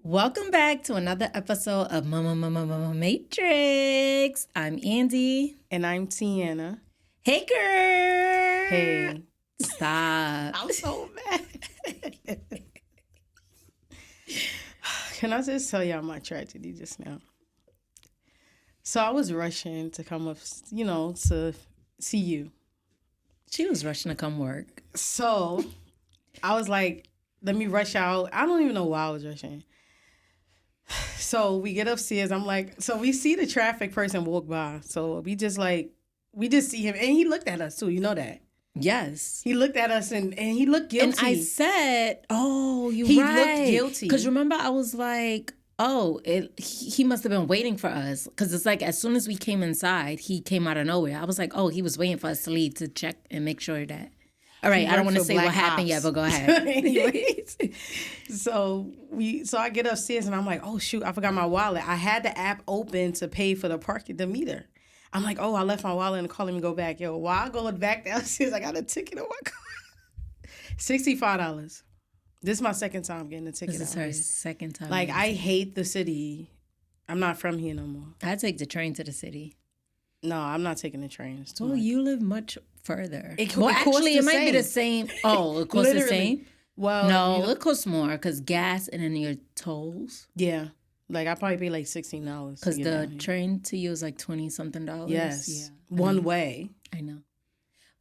Welcome back to another episode of Mama Matrix. I'm Andy. And I'm Tiana. Hey, girl. Hey. Stop. I'm so mad. Can I just tell y'all my tragedy just now? So I was rushing to come up, to see you. She was rushing to come work. So I was like, let me rush out. I don't even know why I was rushing. So we get upstairs. I'm like, so we see the traffic person walk by. So we just see him. And he looked at us too. You know that? Yes. He looked at us and he looked guilty. And I said, oh, he looked guilty. Because remember, I was like, oh, he must have been waiting for us. Because it's like as soon as we came inside, he came out of nowhere. I was like, oh, he was waiting for us to leave to check and make sure that. All right, I don't want to say what happened yet, but go ahead. Anyways, so I get upstairs and I'm like, oh shoot, I forgot my wallet. I had the app open to pay for the meter. I'm like, oh, I left my wallet in the car. Let me go back. Yo, while I go back downstairs, I got a ticket on my car. $65. This is my second time getting a ticket. This is her second time. Like, I hate the city. I'm not from here no more. I take the train to the city. No, I'm not taking the train. It's too much. You live much further. It might be the same. Oh, it costs the same? Well, no, it costs more because gas and then your tolls. Yeah. Like, I probably pay like $16. Because the train to you is like $20-something. Yes. Yeah. One way. I know.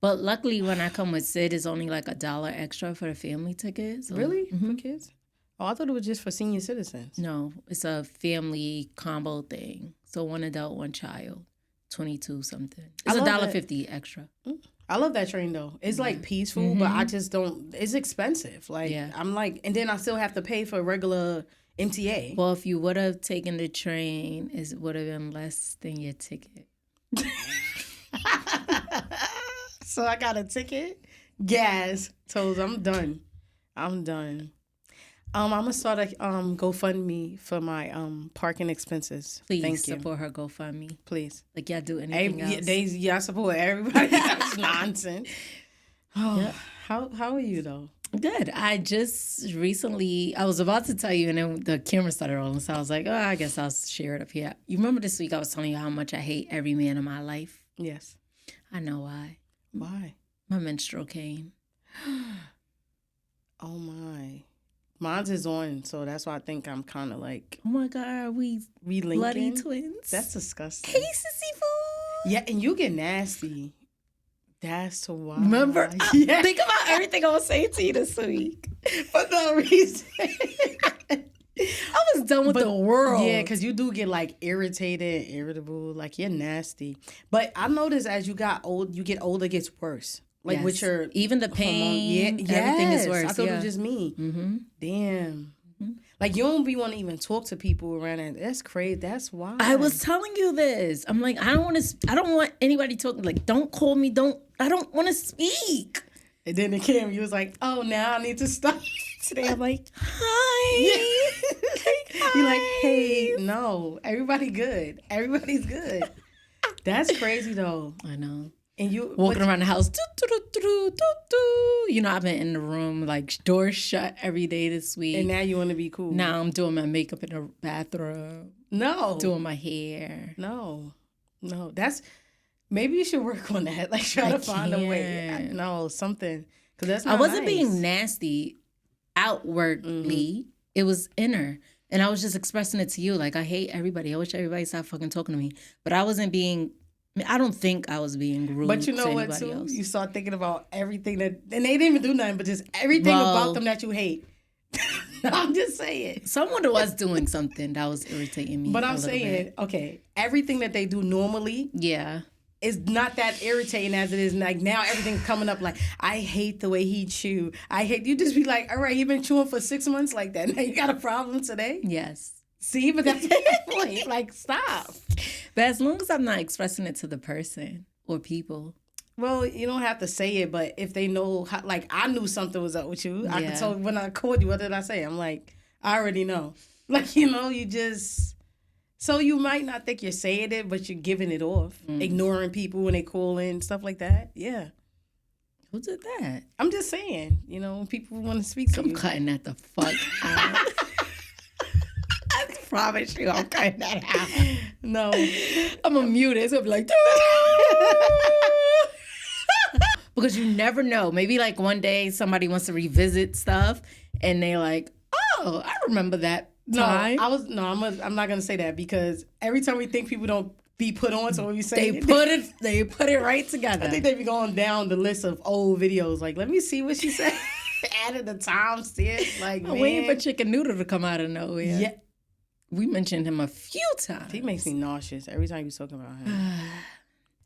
But luckily, when I come with Sid, it's only like $1 extra for the family ticket. So. Really? Mm-hmm. For kids? Oh, I thought it was just for senior citizens. No, it's a family combo thing. So one adult, one child. 22 something. It's $1.50 extra. I love that train though. It's like peaceful, but I just don't. It's expensive. Like I'm like, and then I still have to pay for regular MTA. Well, if you would have taken the train, it would have been less than your ticket. So I got a ticket, gas, tolls. I'm done. I'm gonna start a GoFundMe for my parking expenses. Please Thank support her GoFundMe. Please. Like y'all do anything else. Y'all support everybody. That's nonsense. Oh, yeah. How are you though? Good. I just recently, I was about to tell you, and then the camera started rolling, so I was like, oh, I guess I'll share it up here. You remember this week I was telling you how much I hate every man in my life? Yes. I know why. Why? My menstrual came. Oh my. Mine's is on, so that's why I think I'm kind of like... Oh my God, are we bloody twins? That's disgusting. Hey, sissy food. Yeah, and you get nasty. That's why. Remember? Yeah. Think about everything I was saying to you this week. For no reason. I was done with the world. Yeah, because you do get like irritated, irritable. Like you're nasty. But I noticed as you get older, it gets worse. Like with your even the pain, everything is worse. I thought it was just me. Mm-hmm. Damn. Mm-hmm. Like you don't want to even talk to people around it. That's crazy. That's why. I was telling you this. I'm like, I don't want anybody talking. Like, don't call me. I don't want to speak. And then it came. You was like, oh, now I need to stop. Today I'm like, hi. Hi. You're like, hey, no, everybody good. Everybody's good. That's crazy though. I know. And you walking around the house, you know, I've been in the room, like doors shut every day this week. And now you want to be cool. Now I'm doing my makeup in the bathroom. No. Doing my hair. No. That's, maybe you should work on that. Like try to find a way. No, something. Because that's not I wasn't nice. being nasty outwardly. Mm-hmm. It was inner. And I was just expressing it to you. Like, I hate everybody. I wish everybody stopped fucking talking to me. But I wasn't being... I don't think I was being rude. But you know what, too? Else. You start thinking about everything that... And they didn't even do nothing, but just everything about them that you hate. I'm just saying. Someone was doing something that was irritating me. But I'm saying, okay, everything that they do normally... Yeah. Is not that irritating as it is. Like, now everything's coming up like, I hate the way he chew. I hate... You just be like, all right, you've been chewing for 6 months like that. Now you got a problem today? Yes. See, but that's the point. Like, stop. But as long as I'm not expressing it to the person or people. Well, you don't have to say it, but if they know, how, like, I knew something was up with you. Yeah. I could tell when I called you, what did I say? I'm like, I already know. Like, you know, you just... So you might not think you're saying it, but you're giving it off. Mm. Ignoring people when they call in, stuff like that. Yeah. Who did that? I'm just saying, you know, when people want to speak to you. I'm cutting that the fuck out. promise you I'm cutting that out. No. I'm going to mute it. It's going to be like... Because you never know. Maybe like one day somebody wants to revisit stuff and they're like, oh, I remember that time. I'm not gonna say that because every time we think people don't be put on, so when we say they put it right together. I think they be going down the list of old videos. Like, let me see what she said. Added the timestamp. Like, I'm waiting for Chicken Noodle to come out of nowhere. Yeah. We mentioned him a few times. He makes me nauseous every time you talking about him.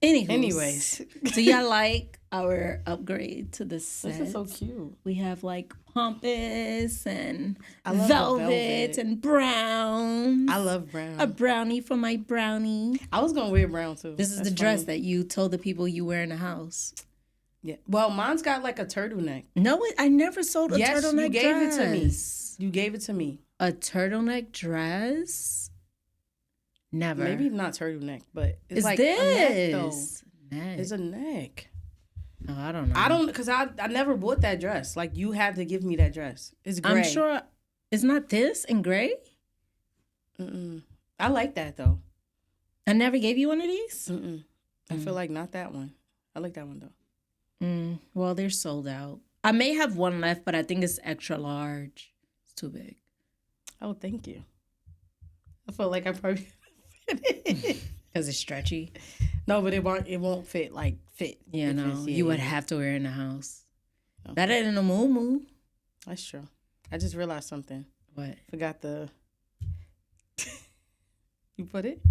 Anyways, so y'all like our upgrade to the set? This is so cute. We have like pompous and velvet and brown. I love brown. A brownie for my brownie. I was gonna wear brown too. This is the dress that you told the people you wear in the house. Yeah. Well, mine's got like a turtleneck. No, I never sold a turtleneck you gave dress. it to me. You gave it to me. A turtleneck dress? Never. Maybe not turtleneck, but it's like this? a neck though. Neck. It's a neck. Oh, I don't know. Because I never bought that dress. Like, you had to give me that dress. It's gray. I'm sure it's not this in gray. Mm-mm. I like that though. I never gave you one of these. Mm-mm. I feel like not that one. I like that one though. Well, they're sold out. I may have one left, but I think it's extra large. It's too big. Oh, thank you. I feel like I probably because it's stretchy. No, but it won't fit. Yeah, no, you would have to wear it in the house. Okay. Better than a moo. That's true. I just realized something. What? Forgot the. You put it?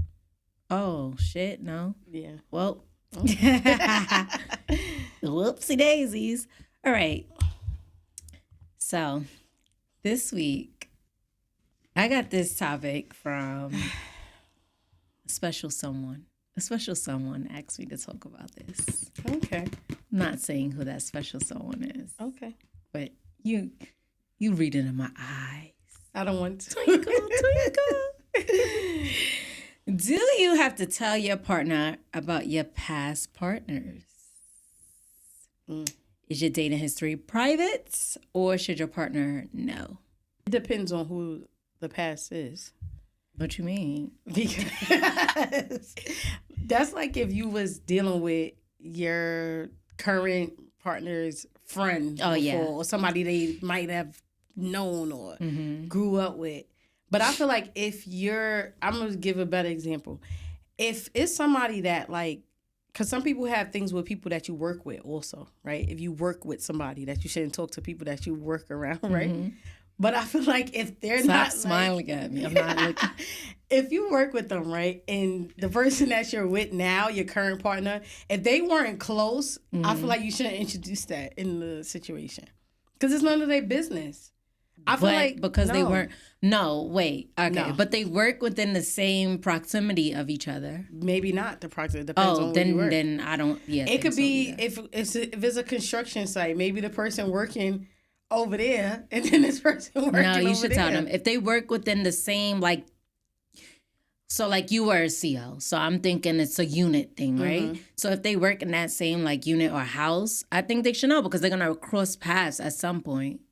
Oh shit! No. Yeah. Well. Whoopsie daisies. All right. So, this week, I got this topic from a special someone. A special someone asked me to talk about this. Okay. I'm not saying who that special someone is. Okay. But you read it in my eyes. I don't want to. Twinkle, twinkle. Do you have to tell your partner about your past partners? Is your dating history private or should your partner know? It depends on who the past is. What you mean? Because that's like if you was dealing with your current partner's friend before, or somebody they might have known or grew up with. But I feel like I'm going to give a better example. If it's somebody that like, because some people have things with people that you work with also, right? If you work with somebody that you shouldn't talk to people that you work around, right? But I feel like if they're not smiling at me, I'm not looking. If you work with them, right, and the person that you're with now, your current partner, if they weren't close, I feel like you shouldn't introduce that in the situation because it's none of their business. I feel like because they weren't. No, wait. Okay, No. but they work within the same proximity of each other. Maybe not the proximity. Depends on where you work. Then I don't. Yeah, it could be if it's a construction site. Maybe the person working over there, and then this person working over there. No, you should tell them if they work within the same like. So like you were a CO, so I'm thinking it's a unit thing, right? So if they work in that same like unit or house, I think they should know because they're gonna cross paths at some point.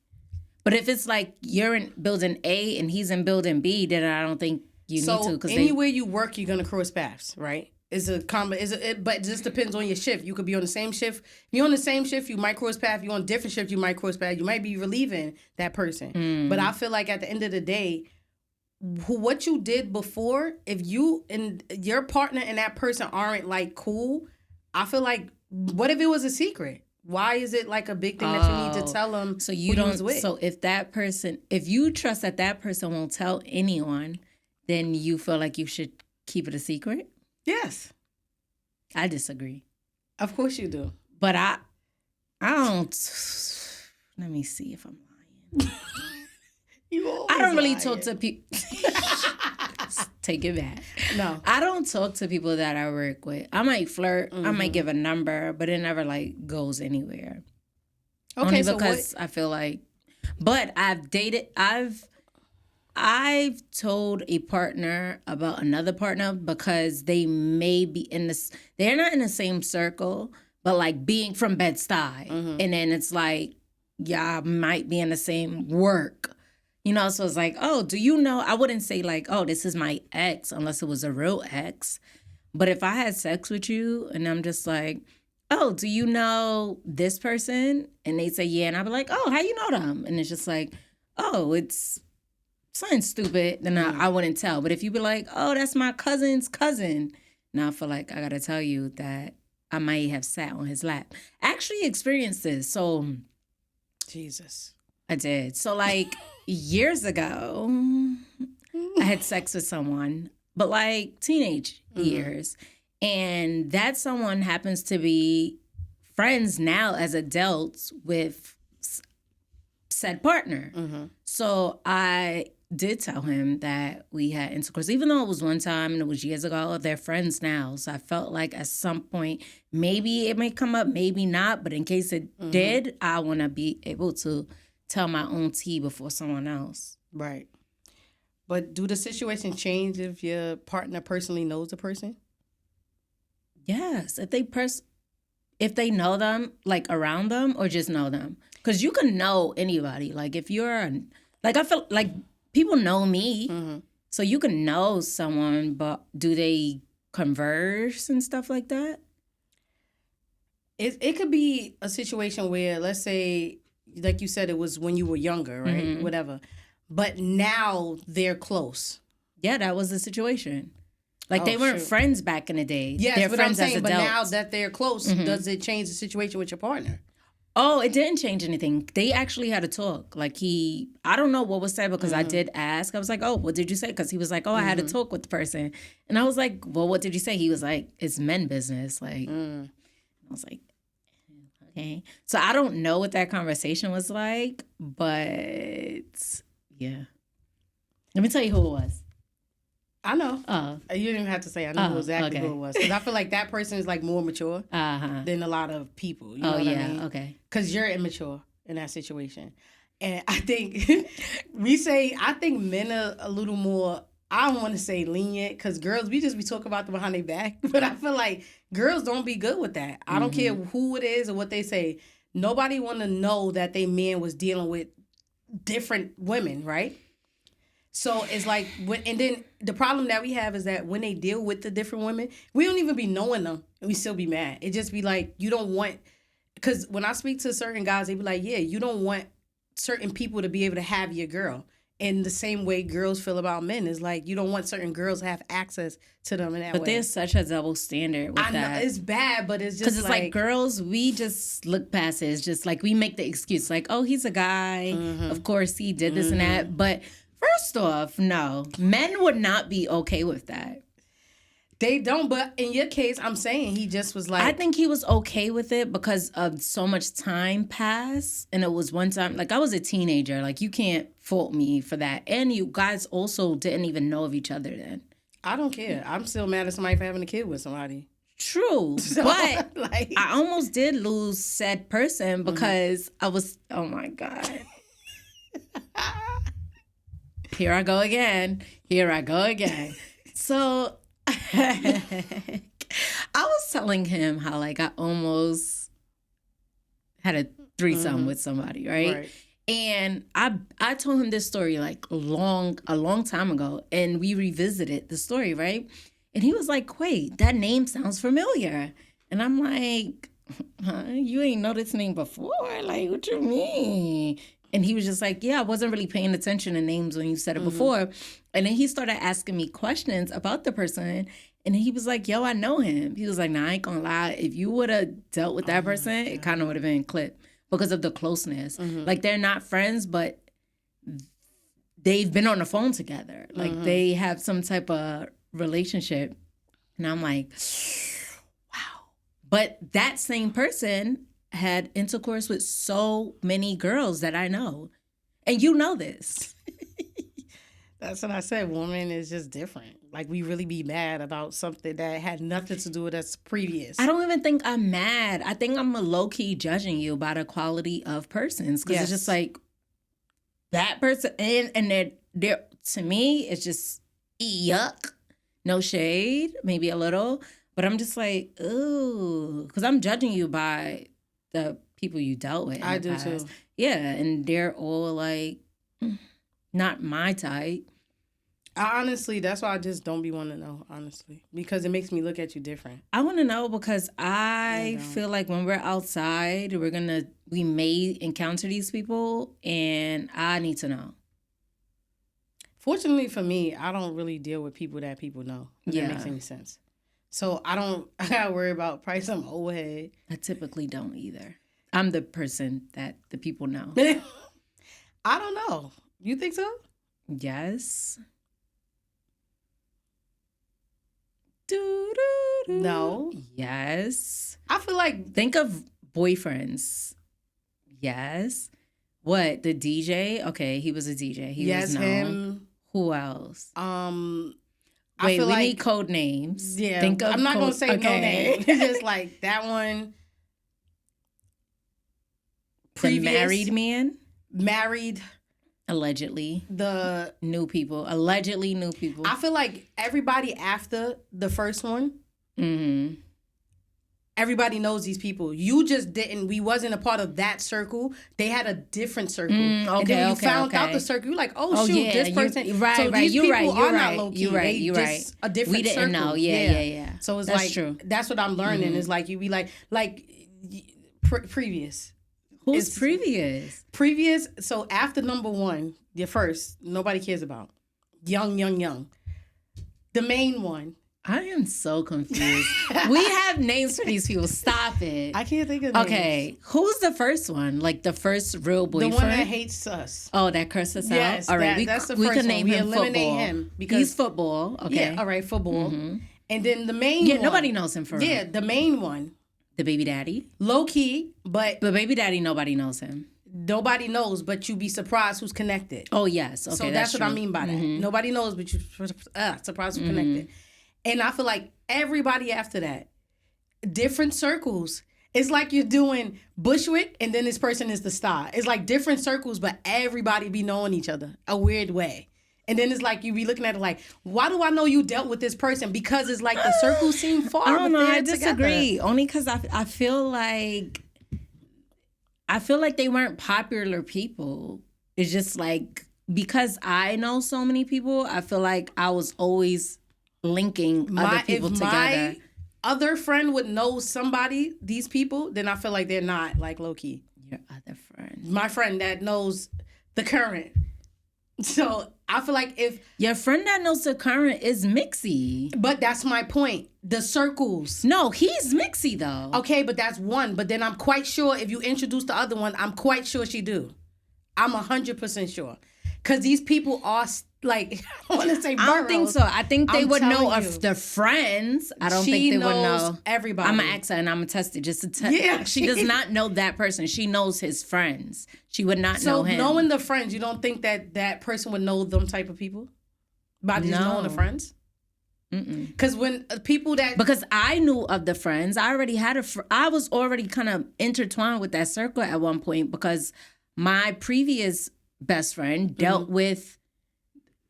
But if it's like you're in building A and he's in building B, then I don't think you need to. So anywhere you work, you're gonna cross paths, right? But it just depends on your shift. You could be on the same shift. If you're on the same shift, you might cross paths. If you're on a different shift, you might cross paths. You might be relieving that person. But I feel like at the end of the day, what you did before, if you and your partner and that person aren't like cool, I feel like what if it was a secret? Why is it like a big thing that you need to tell them? So you don't. So if you trust that person won't tell anyone, then you feel like you should keep it a secret. Yes, I disagree. Of course you do. But I don't. Let me see if I'm lying. I don't really talk to people. Take it back. No. I don't talk to people that I work with. I might flirt. I might give a number, but it never like goes anywhere. Okay, Only so because I feel like, but I've told a partner about another partner because they may be they're not in the same circle, but like being from Bed-Stuy. And then it's like, y'all might be in the same work. You know, so it's like, oh, do you know? I wouldn't say like, oh, this is my ex unless it was a real ex. But if I had sex with you and I'm just like, oh, do you know this person? And they say, yeah. And I'd be like, oh, how you know them? And it's just like, oh, it's something stupid. Then I wouldn't tell. But if you be like, oh, that's my cousin's cousin. Now I feel like I got to tell you that I might have sat on his lap. I actually experienced this. So Jesus. I did. So like years ago, I had sex with someone, but like teenage years. And that someone happens to be friends now as adults with said partner. So I did tell him that we had intercourse, even though it was one time and it was years ago. They're friends now. So I felt like at some point, maybe it may come up, maybe not. But in case it did, I want to be able to tell my own tea before someone else. Right. But do the situation change if your partner personally knows the person? Yes, if they know them, like around them, or just know them, because you can know anybody. Like if you're, like I feel like people know me, so you can know someone, but do they converse and stuff like that? It could be a situation where, let's say, like you said, it was when you were younger, right? Whatever. But now they're close. Yeah, that was the situation. Like they weren't friends back in the day. Yes, they're but friends I'm saying, as but adults. now that they're close, does it change the situation with your partner? Oh, it didn't change anything. They actually had a talk. Like I don't know what was said because I did ask. I was like, oh, what did you say? Because he was like, oh, I had a talk with the person. And I was like, well, what did you say? He was like, it's men business. Like, I was like, okay. So I don't know what that conversation was like, but yeah. Let me tell you who it was. I know. Oh. You didn't even have to say. I know exactly who it was. Because I feel like that person is like more mature than a lot of people. You know what I mean? Okay. Because you're immature in that situation. And I think I think men are a little more, I don't want to say lenient, because girls, we just be talking about them behind their back. But I feel like girls don't be good with that. I don't care who it is or what they say. Nobody want to know that they man was dealing with different women, right? So it's like, and then the problem that we have is that when they deal with the different women, we don't even be knowing them and we still be mad. It just be like, you don't want, because when I speak to certain guys, they be like, yeah, you don't want certain people to be able to have your girl. And the same way girls feel about men is like, you don't want certain girls to have access to them in that way. But there's such a double standard with I know, it's bad, but it's just because it's like girls, we just look past it. It's just like we make the excuse like, oh, he's a guy. Of course, he did this and that. But first off, no, men would not be okay with that. They don't, but in your case, I'm saying he just was like... I think he was okay with it because of so much time passed. And it was one time, like I was a teenager. Like you can't fault me for that. And you guys also didn't even know of each other then. I don't care. I'm still mad at somebody for having a kid with somebody. True. So, but like, I almost did lose said person because I was, oh my God. Here I go again. So I was telling him how like I almost had a threesome with somebody, right? And I told him this story like a long time ago, and we revisited the story, right? And he was like, wait, that name sounds familiar. And I'm like, huh? You ain't know this name before? Like, what you mean? And he was just like, yeah, I wasn't really paying attention to names when you said it before. And then he started asking me questions about the person. And he was like, yo, I know him. He was like, nah, I ain't gonna lie. If you would have dealt with that person, it kind of would have been clipped because of the closeness. Like, they're not friends, but they've been on the phone together. Like, they have some type of relationship. And I'm like, wow. But that same person had intercourse with so many girls that I know. And you know this. That's what I said. Woman is just different. Like, we really be mad about something that had nothing to do with us previous. I don't even think I'm mad. I think I'm a low-key judging you by the quality of persons. Because it's just like, that person, and they're, to me, it's just yuck. No shade, maybe a little. But I'm just like, ooh. Because I'm judging you by the people you dealt with. I do too. Yeah, and they're all like, Not my type. Honestly, that's why I just don't be wanting to know, honestly. Because it makes me look at you different. I want to know because I feel like when we're outside, we may encounter these people, and I need to know. Fortunately for me, I don't really deal with people that people know. If that makes any sense. So I gotta worry about probably some old head. I typically don't either. I'm the person that the people know. I don't know. You think so? Yes. No. Yes. I feel like... Think of boyfriends. Yes. What? The DJ? Okay, he was a DJ. He was known. Him. Who else? Wait, we need code names. Yeah. Think of I'm not going to say no name. It's just like that one. The married man? Married... Allegedly. The new people. Allegedly new people. I feel like everybody after the first one, everybody knows these people. You just didn't. We wasn't a part of that circle. They had a different circle. And then you found out the circle. You're like, this person. These people are not low key. You're right. A different we didn't circle. know. Yeah. So it's that's like, true. That's what I'm learning. Is like, you be like previous. Who's previous? Previous. So after number one, your first, nobody cares about. Young. The main one. I am so confused. We have names for these people. Stop it. I can't think of names. Okay. Who's the first one? Like the first real boyfriend? The one that hates us. Oh, that cursed us out? All right. That's the first one. Name him eliminate football. him. Because he's football. Okay. Yeah, all right, football. And then the main one. Nobody knows him for real. Yeah, the main one. The baby daddy? Low key, but... The baby daddy, nobody knows him. Nobody knows, but you be surprised who's connected. Oh, yes. Okay, so that's what I mean by that. Nobody knows, but you surprised who's connected. And I feel like everybody after that, different circles. It's like you're doing Bushwick, and then this person is the star. It's like different circles, but everybody be knowing each other a weird way. And then it's like you be looking at it like, why do I know you dealt with this person? Because it's like the circles seem far. I don't know. I disagree. Together. Only because I feel like they weren't popular people. It's just like because I know so many people, I feel like I was always linking other people together. My other friend would know somebody, these people, then I feel like they're not like low key. Your other friend. My friend that knows the current. So I feel like if your friend that knows the current is mixy, but that's my point. The circles. No, he's mixy though. Okay, but that's one. But then I'm quite sure if you introduce the other one, I'm quite sure she do. I'm 100% sure, because these people are like I want to say boroughs. I don't think so. I think they would know of the friends. I don't think they would know everybody. I'm gonna ask her and I'm gonna test it just to test. Yeah, she does not know that person. She knows his friends. She would not know him. So knowing the friends, you don't think that person would know them type of people by just knowing the friends? Because when people that because I knew of the friends, I already had I was already kind of intertwined with that circle at one point because my previous best friend dealt with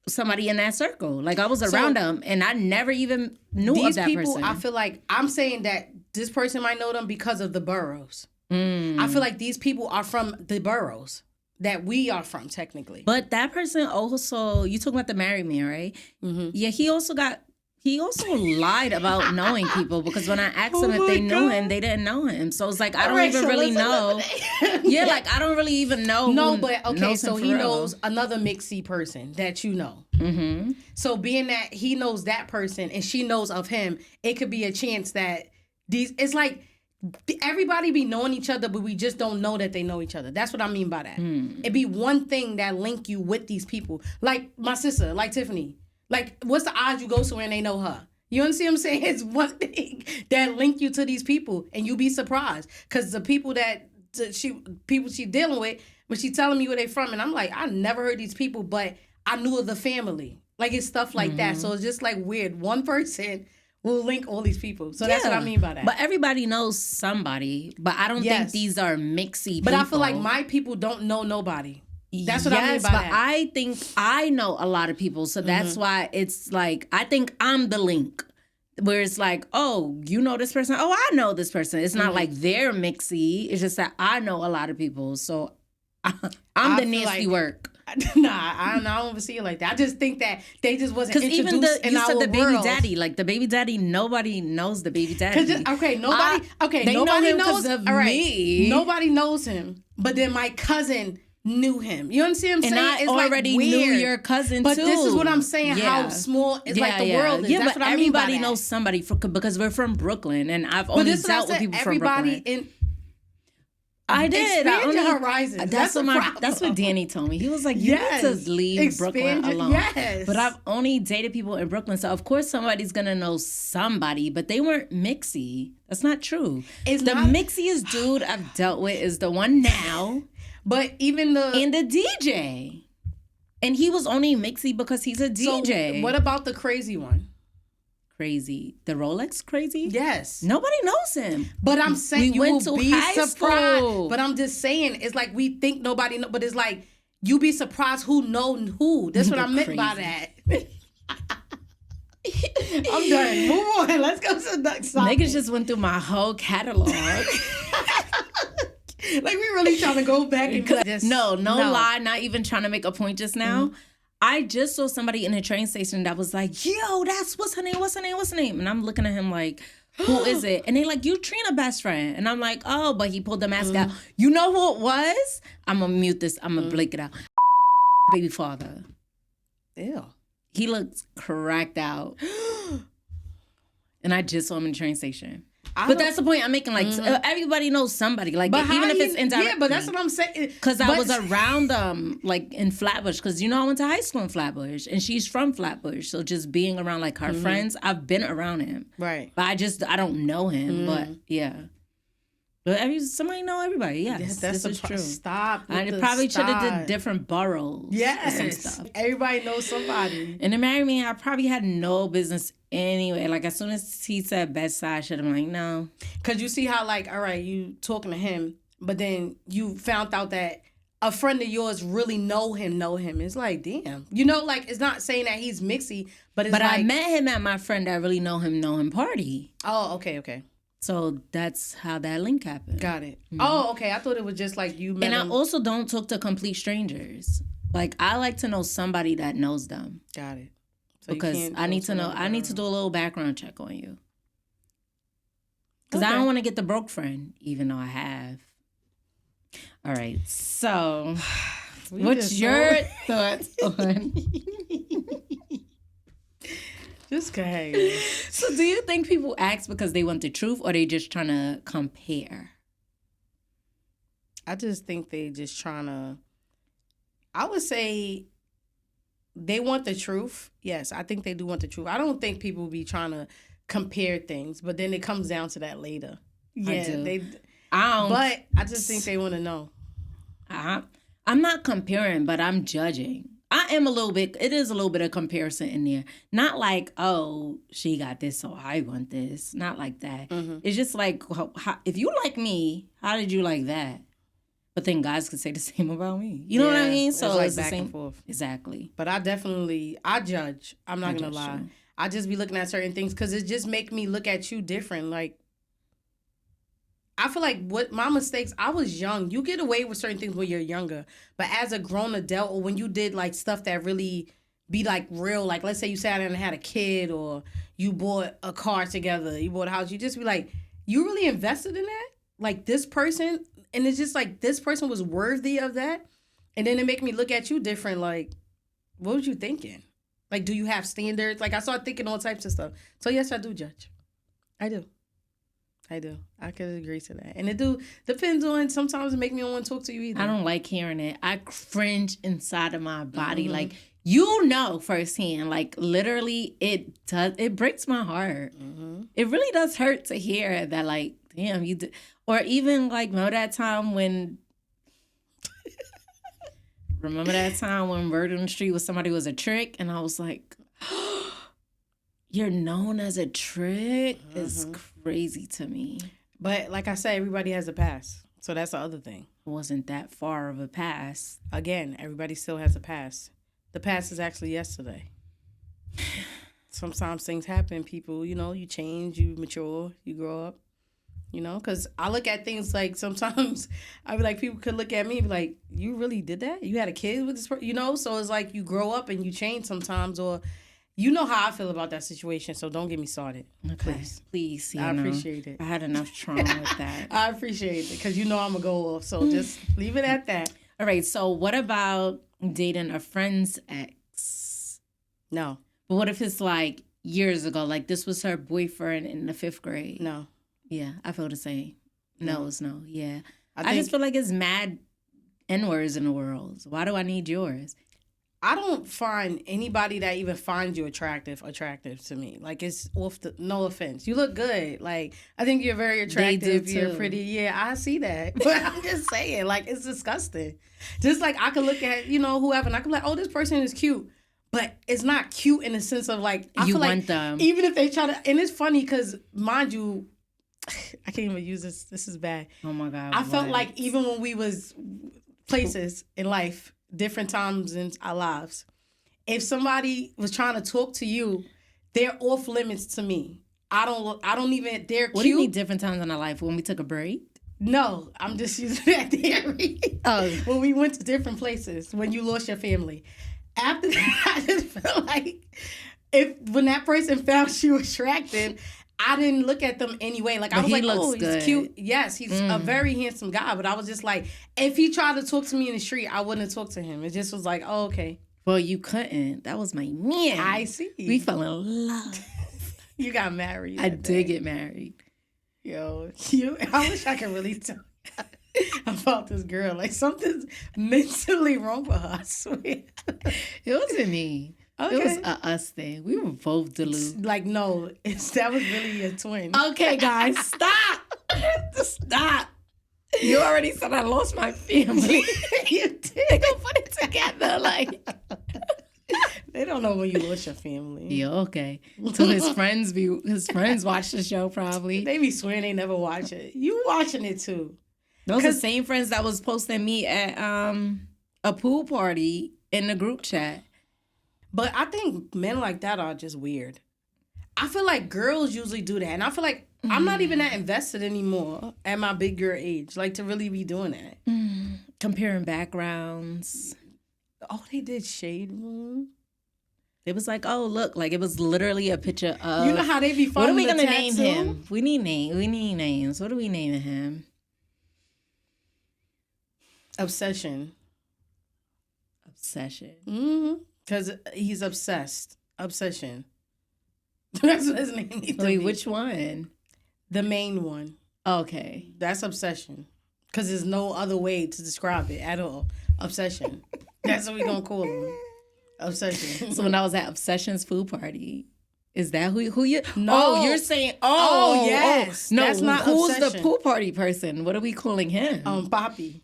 somebody in that circle. Like I was around them and I never even knew of that person. These people, I feel like I'm saying that this person might know them because of the boroughs. I feel like these people are from the boroughs that we are from technically. But that person also, you talking about the married man, right? Yeah, he also lied about knowing people because when I asked them if they knew him, they didn't know him. So it's like, I don't even really know. Yeah, like I don't really even know. No, but okay, so he knows another mixy person that you know. So being that he knows that person and she knows of him, it could be a chance that it's like everybody be knowing each other, but we just don't know that they know each other. That's what I mean by that. It'd be one thing that link you with these people. Like my sister, like Tiffany. Like, what's the odds you go somewhere and they know her? You understand what I'm saying? It's one thing that link you to these people, and you be surprised. Because the people she dealing with, when she telling me where they from, and I'm like, I never heard these people, but I knew of the family. Like, it's stuff like that. So it's just, like, weird. One person will link all these people. So that's what I mean by that. But everybody knows somebody. But I don't think these are mixy people. But I feel like my people don't know nobody. That's what I mean by that. I think I know a lot of people, so that's why it's like I think I'm the link. Where it's like, oh, you know this person? Oh, I know this person. It's not like they're mixy. It's just that I know a lot of people, so I'm the nasty work. I don't see it like that. I just think that they just wasn't introduced even in you our said the baby world. daddy, like the baby daddy, nobody knows the baby daddy. Nobody they know nobody him knows 'cause of all right, me. nobody knows him, but then my cousin knew him. You understand what I'm saying? And I It's already like knew weird. your cousin But too. this is what I'm saying, how small it's like the world is. Yeah, That's but what I mean by everybody that. knows somebody because we're from Brooklyn, and I've But only this is what I dealt with said, people from Brooklyn. I did. Expand your horizons. That's That's what Danny told me. He was like, you need to leave Brooklyn alone. Yes. But I've only dated people in Brooklyn, so of course somebody's gonna know somebody. But they weren't mixy. That's not true. The mixiest dude I've dealt with is the one now. But even and the DJ. And he was only mixy because he's a DJ. So what about the crazy one? Crazy. The Rolex crazy? Yes. Nobody knows him. But I'm saying you will be surprised. School. But I'm just saying, it's like we think nobody know, but it's like you be surprised who know who. That's what I meant by that. I'm done. Move on. Let's go to the next side. Niggas just went through my whole catalog. Like we really trying to go back and no lie, not even trying to make a point just now. Mm-hmm. I just saw somebody in a train station that was like, yo, that's what's her name? And I'm looking at him like, who is it? And they like, you Trina best friend. And I'm like, oh, but he pulled the mask out. You know who it was? I'm gonna mute this. I'm gonna blink it out. Baby father. Ew. He looks cracked out. And I just saw him in the train station. But that's the point I'm making. Like, everybody knows somebody. Like, but even if it's indirect. Yeah, but that's what I'm saying. Because I was around them, like, in Flatbush. Because, I went to high school in Flatbush. And she's from Flatbush. So just being around, like, her friends, I've been around him. Right. But I don't know him. But, yeah. But somebody know everybody. Yes, this is true. Stop. I probably should have did different boroughs. Yes. Some stuff. Everybody knows somebody. And to marry me, I probably had no business anyway. Like, as soon as he said best side, I should have been like, no. Because you see how, like, all right, you talking to him, but then you found out that a friend of yours really know him. It's like, damn. Like, it's not saying that he's mixy, but it's like. But I met him at my friend that really know him party. Oh, okay. So that's how that link happened. Got it. Mm-hmm. Oh, okay. I thought it was just like you met And him. I also don't talk to complete strangers. Like, I like to know somebody that knows them. Got it. So because I need to know. I need to do a little background check on you. Because I don't want to get the broke friend, even though I have. All right. So, what's your thoughts on? Just go ahead. So, do you think people ask because they want the truth, or they just trying to compare? I just think they just trying to. I would say they want the truth. Yes, I think they do want the truth. I don't think people be trying to compare things, but then it comes down to that later. Yeah, but I just think they want to know. I'm not comparing, but I'm judging. I am a little bit. It is a little bit of comparison in there. Not like, oh, she got this, so I want this. Not like that. Mm-hmm. It's just like, if you like me, how did you like that? But then guys could say the same about me. You know what I mean? So it's back the same. And forth. Exactly. But I judge. I'm not going to lie. Too. I just be looking at certain things because it just make me look at you different. Like, I feel like what my mistakes, I was young. You get away with certain things when you're younger. But as a grown adult, or when you did like stuff that really be like real, like let's say you sat down and had a kid, or you bought a car together, you bought a house, you just be like, you really invested in that? Like this person, and it's just like this person was worthy of that. And then it make me look at you different, like, what was you thinking? Like, do you have standards? Like, I started thinking all types of stuff. So yes, I do judge. I do. I could agree to that. And it depends on, sometimes it make me don't want to talk to you either. I don't like hearing it. I cringe inside of my body. Mm-hmm. Like, firsthand, like literally it breaks my heart. Mm-hmm. It really does hurt to hear that, like, damn, you did. Or even like, remember that time when Word on the Street was somebody was a trick? And I was like, you're known as a trick? Mm-hmm. It's crazy to me. But like I said, everybody has a past. So that's the other thing. It wasn't that far of a past. Again, everybody still has a past. The past is actually yesterday. Sometimes things happen. People, you change, you mature, you grow up. You know, because I look at things like sometimes I be like, people could look at me and be like, you really did that? You had a kid with this person? You know, so it's like you grow up and you change sometimes, or you know how I feel about that situation, so don't get me started. Okay. Please. I appreciate it. I had enough trauma with that. I appreciate it because you know I'm going to go off, so just leave it at that. All right, so what about dating a friend's ex? No. But what if it's like years ago? Like this was her boyfriend in the 5th grade. No. Yeah, I feel the same. No, it's no. Yeah. I just feel like it's mad N-words in the world. Why do I need yours? I don't find anybody that even finds you attractive to me. Like, it's no offense. You look good. Like, I think you're very attractive. You're pretty. Yeah, I see that. But I'm just saying, like, it's disgusting. Just like I could look at, whoever, and I could be like, oh, this person is cute. But it's not cute in the sense of, like, I you feel want like them. Even if they try to, and it's funny because, mind you, I can't even use this. This is bad. Oh, my God. I felt like even when we was places in life, different times in our lives, if somebody was trying to talk to you, they're off limits to me. I don't even, they're cute. What do you mean different times in our life? When we took a break? No, I'm just using that theory. Oh. When we went to different places, when you lost your family. After that, I just felt like when that person found you attractive, I didn't look at them anyway. Like, I was like, oh, he's cute. Yes, he's a very handsome guy. But I was just like, if he tried to talk to me in the street, I wouldn't have talked to him. It just was like, oh, okay. Well, you couldn't. That was my man. I see. We fell in love. You got married. I did get married. Yo, I wish I could really tell about this girl. Like, something's mentally wrong with her, I swear. It wasn't me. Okay. It was a us thing. We were both deluded. Like, no, that was really a twin. Okay, guys, stop. Stop. You already said I lost my family. You did. They gonna put it together, like. They don't know when you lost your family. Yeah, okay. So his friends watch the show probably. They be swearing they never watch it. You watching it too. Those are the same friends that was posting me at a pool party in the group chat. But I think men like that are just weird. I feel like girls usually do that. And I feel like I'm not even that invested anymore at my big girl age, like, to really be doing that. Comparing backgrounds. Oh, they did Shade Room. It was like, oh, look, like it was literally a picture of... You know how they be finding what are we going to name him? We need names. What are we naming him? Obsession. Mm-hmm. Because he's obsessed. Obsession. That's what his name needs to be. Wait, which one? The main one. Okay. That's obsession. Because there's no other way to describe it at all. Obsession. That's what we're going to call him. Obsession. So when I was at Obsession's food party, is that who you... No. Oh, you're saying... Oh, yes. No, that's not who's Obsession. the pool party person? What are we calling him? Papi.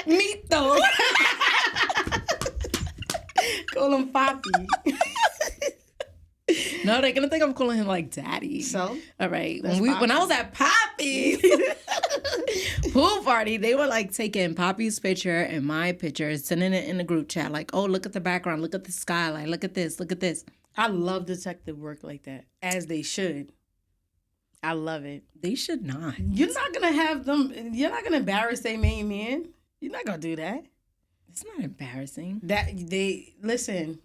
Mito. Call him Papi. No, they're gonna think I'm calling him like Daddy. So, all right. When I was at Poppy's pool party, they were like taking Poppy's picture and my picture, sending it in the group chat. Like, oh, look at the background, look at the skyline, look at this, look at this. I love detective work like that, as they should. I love it. They should not. You're not gonna have them. You're not gonna embarrass their main man. You're not gonna do that. It's not embarrassing. Listen.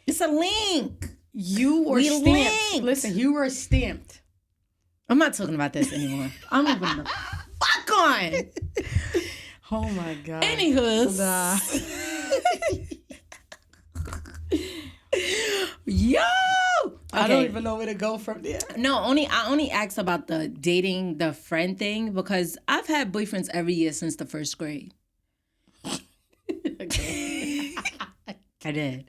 It's a link. You were stamped. Linked. Listen, you were stamped. I'm not talking about this anymore. I'm moving the fuck on. Oh my God. Anywho. Nah. Yo. Okay. I don't even know where to go from there. No, I only asked about the dating the friend thing because I've had boyfriends every year since the 1st grade. Okay. I did.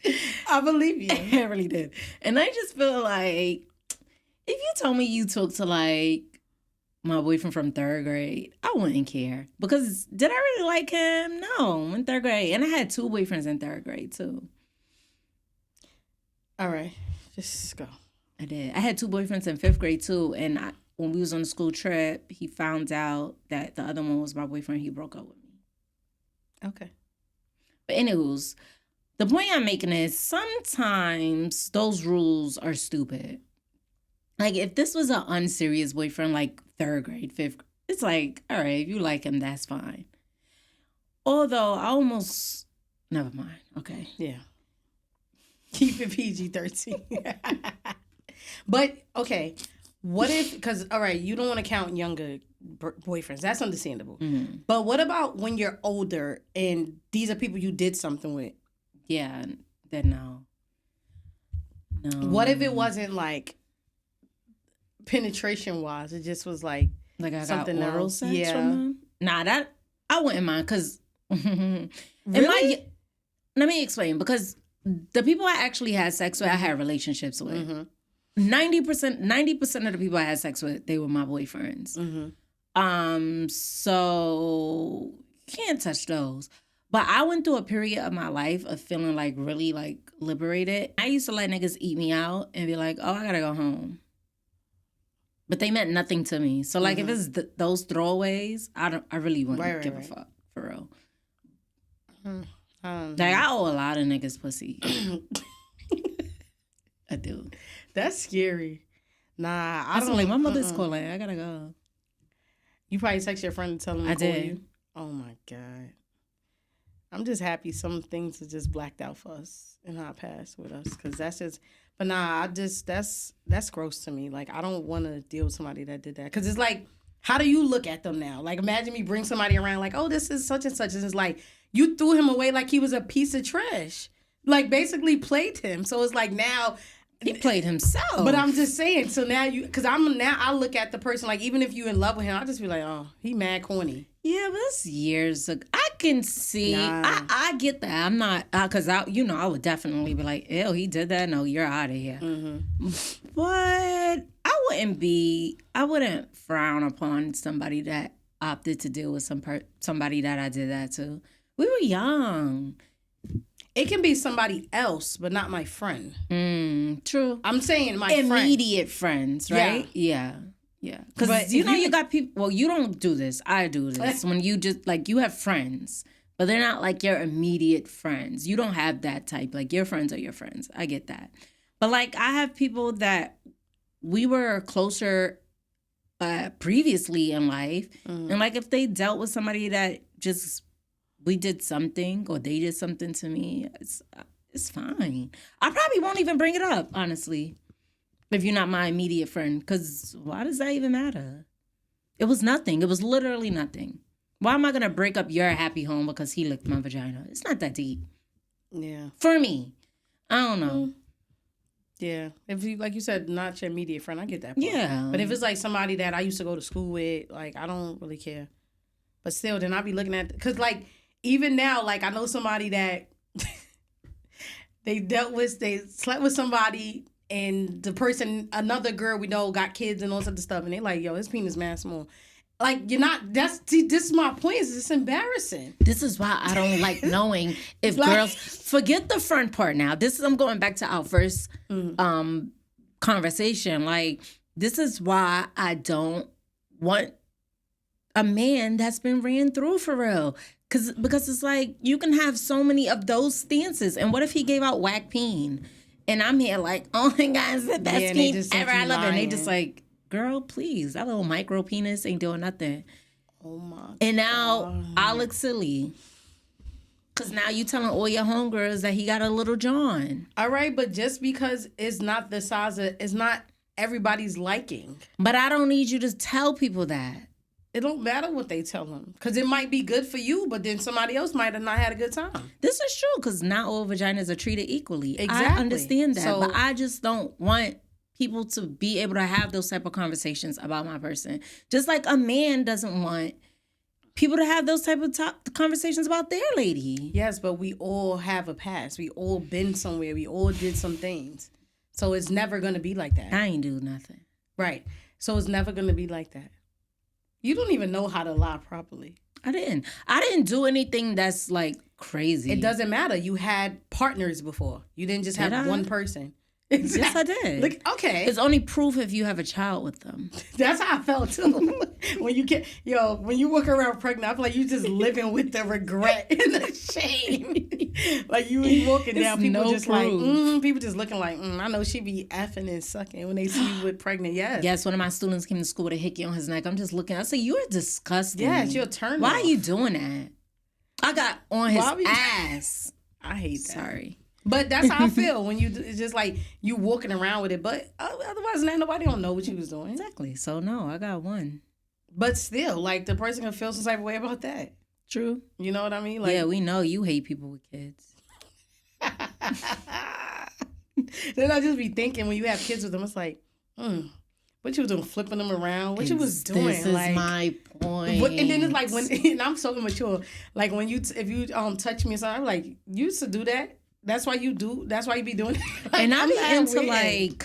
I believe you. I really did. And I just feel like if you told me you talked to like my boyfriend from 3rd grade, I wouldn't care. Because did I really like him? No, in 3rd grade. And I had 2 boyfriends in 3rd grade too. All right. Just go. I did. I had 2 boyfriends in 5th grade too. And when we was on a school trip, he found out that the other one was my boyfriend. He broke up with me. Okay. But anyways, the point I'm making is sometimes those rules are stupid. Like, if this was an unserious boyfriend, like third grade, fifth grade. It's like, all right, if you like him, that's fine. Although I almost, never mind. Okay. Yeah. Keep it PG-13. But, okay, what if, because, all right, you don't want to count younger boyfriends. That's understandable. Mm-hmm. But what about when you're older and these are people you did something with? Yeah, then no. No. What if it wasn't like penetration-wise? It just was like I got something oral else? sex Yeah. from them? Nah, that, I wouldn't mind, because... Really? Let me explain, because the people I actually had sex with, I had relationships with. Mm-hmm. 90% of the people I had sex with, they were my boyfriends. Mm-hmm. So can't touch those. But I went through a period of my life of feeling like really like liberated. I used to let niggas eat me out and be like, oh, I gotta go home. But they meant nothing to me. So like if it's those throwaways, I really wouldn't give a fuck, for real. Like I owe a lot of niggas pussy. I do. That's scary. Nah, I don't. Like my mother's calling. I gotta go. You probably text your friend and tell them to I call did. you. Oh my God. I'm just happy some things are just blacked out for us in our past with us, because that's just. But nah, that's gross to me. Like I don't want to deal with somebody that did that, because it's like, how do you look at them now? Like imagine me bring somebody around like, oh, this is such and such, and it's like you threw him away like he was a piece of trash, like basically played him. So it's like now. He played himself. But I'm just saying, so now because I look at the person, like even if you in love with him, I'll just be like, oh, he mad corny. Yeah, but that's years ago. I can see. Nah. I get that. I'm not, because I would definitely be like, ew, he did that. No, you're out of here. But I wouldn't frown upon somebody that opted to deal with somebody that I did that to. We were young. It can be somebody else, but not my friend. True. I'm saying my immediate friends, right? Yeah. Because you got people. Well, you don't do this. I do this. When you just like you have friends, but they're not like your immediate friends. You don't have that type. Like your friends are your friends. I get that. But like I have people that we were closer previously in life, and like if they dealt with somebody that just. We did something or they did something to me, it's fine. I probably won't even bring it up, honestly, if you're not my immediate friend, because why does that even matter? It was nothing. It was literally nothing. Why am I going to break up your happy home because he licked my vagina? It's not that deep. Yeah. For me. I don't know. Yeah. If you, like you said, not your immediate friend, I get that part. Yeah. But if it's like somebody that I used to go to school with, like, I don't really care. But still, then I'll be looking at, because like, even now, like I know somebody that they slept with somebody, and the person, another girl we know, got kids and all sorts of stuff, and they like, yo, his penis mad small. Like you're not. This is my point. It's embarrassing. This is why I don't like knowing if girls forget the front part. Now, I'm going back to our first conversation. Like this is why I don't want a man that's been ran through for real. Because it's like, you can have so many of those stances. And what if he gave out whack peen? And I'm here like, oh my God, it's the best peen ever. I love it. And they just like, girl, please. That little micro penis ain't doing nothing. Oh my God. And now I look silly. Because now you telling all your homegirls that he got a little John. All right, but just because it's not the size of, it's not everybody's liking. But I don't need you to tell people that. It don't matter what they tell them, because it might be good for you, but then somebody else might have not had a good time. This is true, because not all vaginas are treated equally. Exactly. I understand that, So, but I just don't want people to be able to have those type of conversations about my person. Just like a man doesn't want people to have those type of conversations about their lady. Yes, but we all have a past. We all been somewhere. We all did some things. So it's never going to be like that. I ain't do nothing. Right. So it's never going to be like that. You don't even know how to lie properly. I didn't do anything that's like crazy. It doesn't matter. You had partners before. You didn't just have one person. Exactly. Yes, I did. Look, okay. It's only proof if you have a child with them. That's how I felt too. When you walk around pregnant, I feel like you just living with the regret and the shame. Like you was walking down, people no just proof. like, people just looking like, I know she be effing and sucking when they see you with pregnant. Yes. Yes, one of my students came to school with a hickey on his neck. I'm just looking. I say, you are disgusting. Yes, you're turn. Why are you doing that? I got on his ass. I hate that. Sorry. But that's how I feel when it's just like you walking around with it. But otherwise, nobody don't know what you was doing. Exactly. So no, I got one. But still, like the person can feel some type of way about that. True. You know what I mean? Like, yeah, we know you hate people with kids. Then I just be thinking when you have kids with them, it's like, what you was doing, flipping them around? What you was doing? This is like, my point. And then it's like and I'm so immature. Like when if you touch me or something, I'm like, you used to do that. That's why you be doing it. Like, and I'm into weird. like,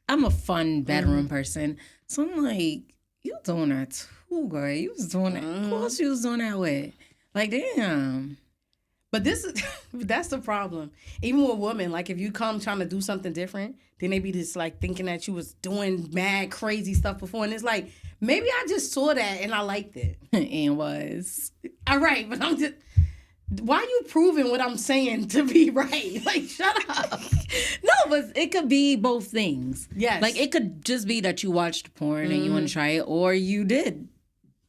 I'm a fun bedroom person. So I'm like, you doing that too, girl. You was doing that. Who else you was doing that with? Like, damn. But that's the problem. Even with women, like if you come trying to do something different, then they be just like thinking that you was doing mad crazy stuff before. And it's like, maybe I just saw that and I liked it. And was. All right, but I'm just... Why are you proving what I'm saying to be right? Like, shut up. No, but it could be both things. Yes. Like, it could just be that you watched porn and you want to try it, or you did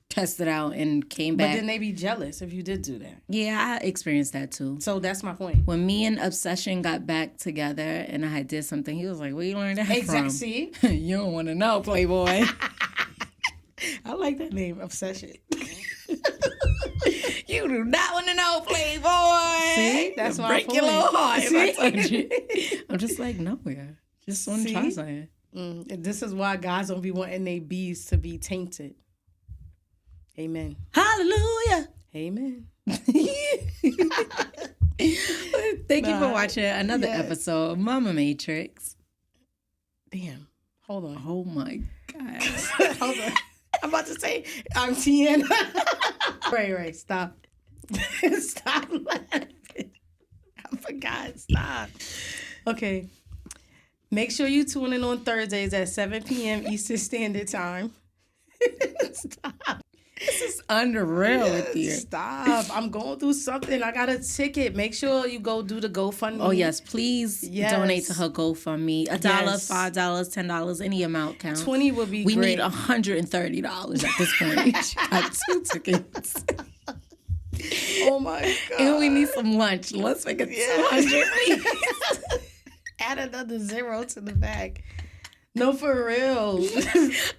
test it out and came back. But then they be jealous if you did do that. Yeah, I experienced that too. So that's my point. When me and Obsession got back together and I did something, he was like, where you learned that from? See? You don't want to know, Playboy. I like that name, Obsession. You do not want to know, Playboy. See? That's my break point. your little heart. See? If I told you. I'm just like, no, yeah. Just want to try something. And this is why guys don't be wanting their bees to be tainted. Amen. Hallelujah. Amen. Thank you for watching another episode of Mama Matrix. Damn. Hold on. Oh my God. Hold on. I'm about to say, I'm TN. Right. Stop. Stop laughing. I forgot. Stop. Okay. Make sure you tune in on Thursdays at 7 p.m. Eastern Standard Time. Stop. This is unreal with you. Stop. I'm going through something. I got a ticket. Make sure you go do the GoFundMe. Oh, yes. Please donate to her GoFundMe. $1, $5, $10, any amount counts. 20 would be we great. need $130 at this point. She got 2 tickets. Oh, my God. And we need some lunch. Let's make it 200, please. Add another 0 to the back. No, for real.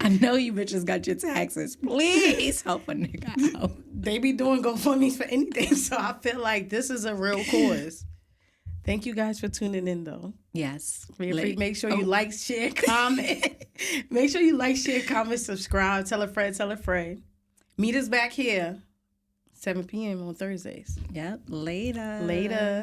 I know you bitches got your taxes. Please help a nigga out. They be doing GoFundMes for anything, so I feel like this is a real cause. Thank you guys for tuning in, though. Yes. Make sure you like, share, comment. Make sure you like, share, comment, subscribe. Tell a friend, tell a friend. Meet us back here, 7 p.m. on Thursdays. Yep. Later. Later.